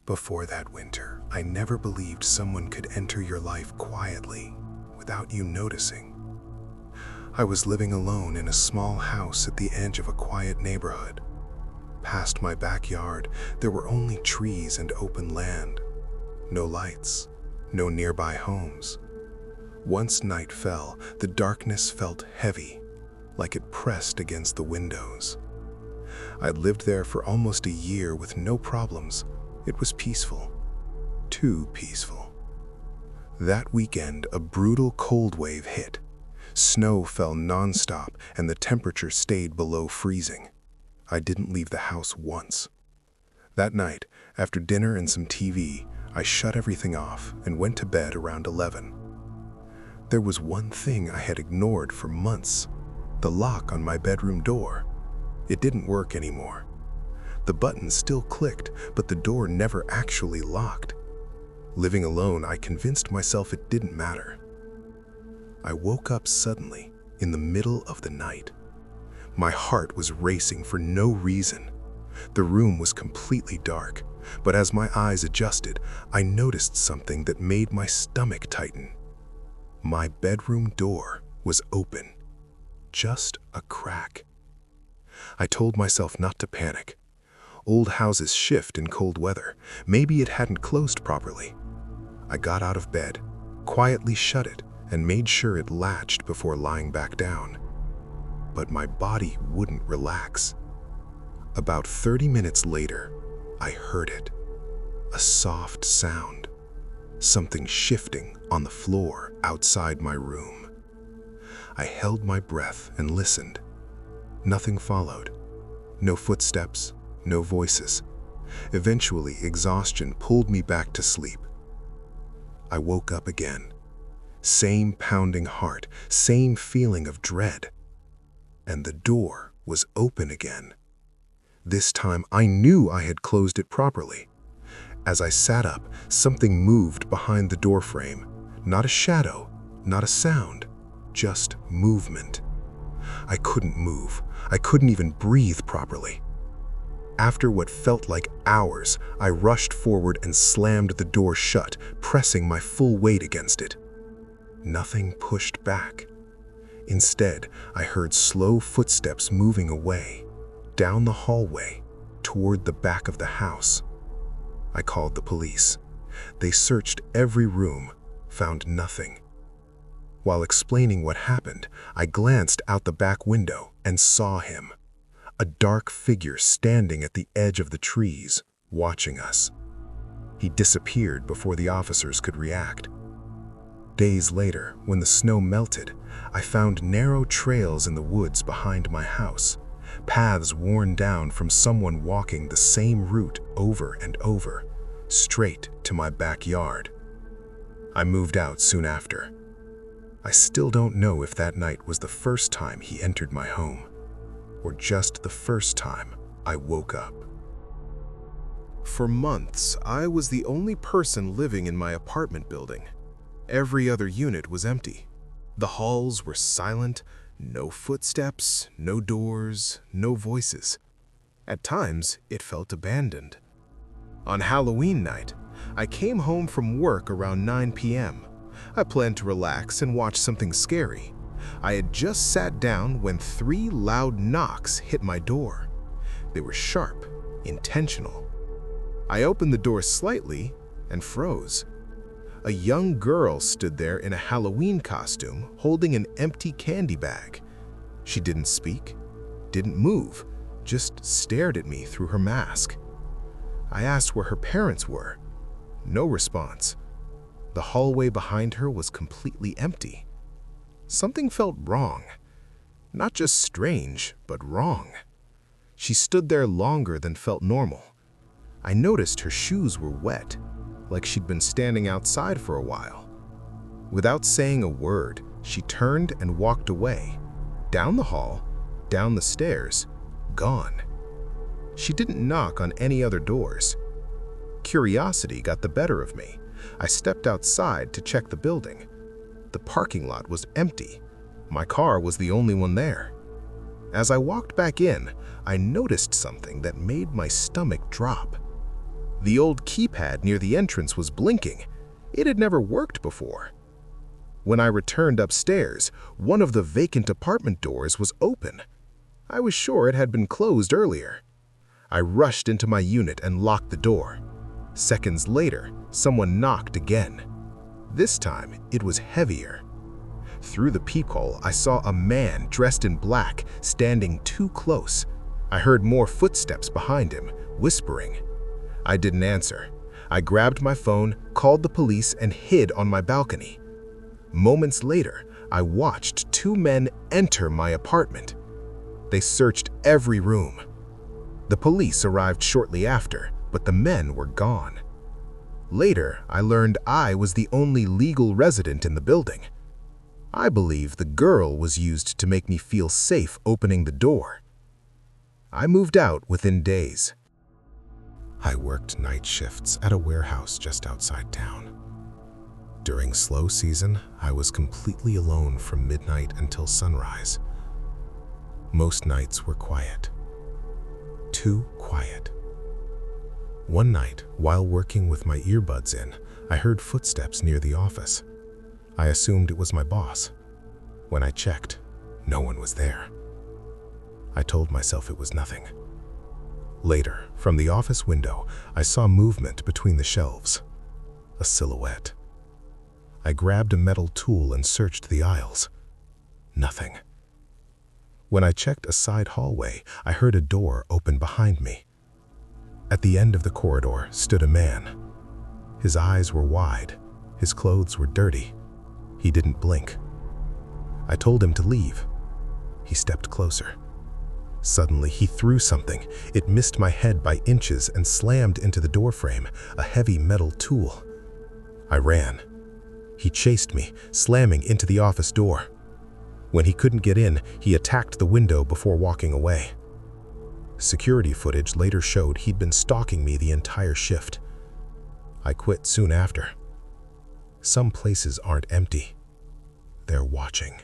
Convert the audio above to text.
Before that winter, I never believed someone could enter your life quietly, without you noticing. I was living alone in a small house at the edge of a quiet neighborhood. Past my backyard, there were only trees and open land. No lights, no nearby homes. Once night fell, the darkness felt heavy, like it pressed against the windows. I'd lived there for almost a year with no problems. It was peaceful. Too peaceful. That weekend, a brutal cold wave hit. Snow fell nonstop, and the temperature stayed below freezing. I didn't leave the house once. That night, after dinner and some TV, I shut everything off and went to bed around 11. There was one thing I had ignored for months: the lock on my bedroom door. It didn't work anymore. The button still clicked, but the door never actually locked. Living alone, I convinced myself it didn't matter. I woke up suddenly, in the middle of the night. My heart was racing for no reason. The room was completely dark, but as my eyes adjusted, I noticed something that made my stomach tighten. My bedroom door was open. Just a crack. I told myself not to panic. Old houses shift in cold weather. Maybe it hadn't closed properly. I got out of bed, quietly shut it, and made sure it latched before lying back down. But my body wouldn't relax. About 30 minutes later, I heard it. A soft sound. Something shifting on the floor outside my room. I held my breath and listened. Nothing followed. No footsteps, no voices. Eventually, exhaustion pulled me back to sleep. I woke up again. Same pounding heart, same feeling of dread. And the door was open again. This time, I knew I had closed it properly. As I sat up, something moved behind the doorframe. Not a shadow, not a sound, just movement. I couldn't move. I couldn't even breathe properly. After what felt like hours, I rushed forward and slammed the door shut, pressing my full weight against it. Nothing pushed back. Instead, I heard slow footsteps moving away, down the hallway, toward the back of the house. I called the police. They searched every room, found nothing. While explaining what happened, I glanced out the back window and saw him. A dark figure standing at the edge of the trees, watching us. He disappeared before the officers could react. Days later, when the snow melted, I found narrow trails in the woods behind my house, paths worn down from someone walking the same route over and over, straight to my backyard. I moved out soon after. I still don't know if that night was the first time he entered my home, or just the first time I woke up. For months, I was the only person living in my apartment building. Every other unit was empty. The halls were silent, no footsteps, no doors, no voices. At times, it felt abandoned. On Halloween night, I came home from work around 9 p.m. I planned to relax and watch something scary. I had just sat down when 3 loud knocks hit my door. They were sharp, intentional. I opened the door slightly and froze. A young girl stood there in a Halloween costume, holding an empty candy bag. She didn't speak, didn't move, just stared at me through her mask. I asked where her parents were. No response. The hallway behind her was completely empty. Something felt wrong. Not just strange, but wrong. She stood there longer than felt normal. I noticed her shoes were wet, like she'd been standing outside for a while. Without saying a word, she turned and walked away. Down the hall, down the stairs, gone. She didn't knock on any other doors. Curiosity got the better of me. I stepped outside to check the building. The parking lot was empty. My car was the only one there. As I walked back in, I noticed something that made my stomach drop. The old keypad near the entrance was blinking. It had never worked before. When I returned upstairs, one of the vacant apartment doors was open. I was sure it had been closed earlier. I rushed into my unit and locked the door. Seconds later, someone knocked again. This time, it was heavier. Through the peephole, I saw a man dressed in black standing too close. I heard more footsteps behind him, whispering. I didn't answer. I grabbed my phone, called the police, and hid on my balcony. Moments later, I watched two men enter my apartment. They searched every room. The police arrived shortly after, but the men were gone. Later, I learned I was the only legal resident in the building. I believe the girl was used to make me feel safe opening the door. I moved out within days. I worked night shifts at a warehouse just outside town. During slow season, I was completely alone from midnight until sunrise. Most nights were quiet. Too quiet. One night, while working with my earbuds in, I heard footsteps near the office. I assumed it was my boss. When I checked, no one was there. I told myself it was nothing. Later, from the office window, I saw movement between the shelves. A silhouette. I grabbed a metal tool and searched the aisles. Nothing. When I checked a side hallway, I heard a door open behind me. At the end of the corridor stood a man. His eyes were wide. His clothes were dirty. He didn't blink. I told him to leave. He stepped closer. Suddenly, he threw something. It missed my head by inches and slammed into the doorframe, a heavy metal tool. I ran. He chased me, slamming into the office door. When he couldn't get in, he attacked the window before walking away. Security footage later showed he'd been stalking me the entire shift. I quit soon after. Some places aren't empty. They're watching.